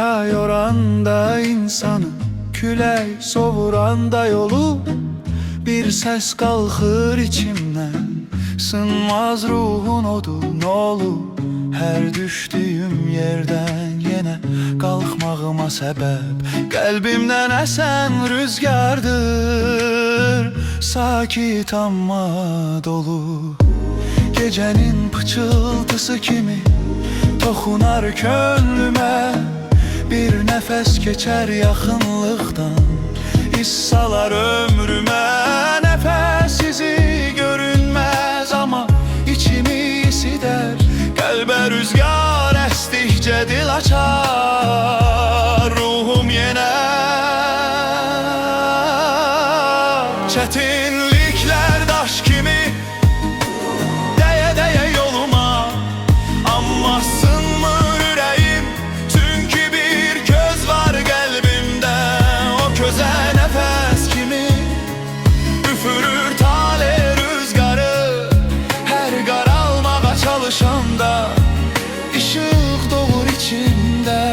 Dünya yoranda insanı, külək sovuranda yolu, bir səs qalxır içimdən, sınmaz ruhun odun olur. Hər düşdüyüm yerdən yenə qalxmağıma səbəb qəlbimdən əsən rüzgardır, sakit amma dolu. Gecənin pıçıltısı kimi toxunar könlümə, bir nəfəs keçər yaxınlıqdan, hissalar ömrümə. Nəfəs izi görünməz amma içimi isidər, qəlbə rüzgar əsdikcə dil açar ruhum yenə. Çətinliklər daş kimi dəyə-dəyə yoluma, amma sınmır ürəyim, çünki bir köz var qəlbimdə. O közə nəfəs kimi üfürür tale rüzgarı, hər qaralmağa çalışanda işıq doğur içimdə.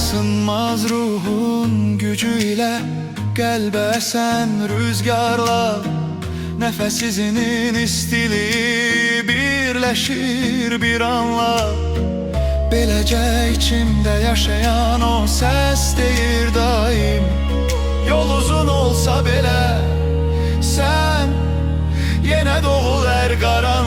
Sınmaz ruhun gücü ilə qəlbə əsən rüzgarlar, nəfəs izinin istiliyi birləşir bir anla. Beləcə içimdə yaşayan o səs deyir daim, yol uzun olsa belə sən yenə doğul hər qaran.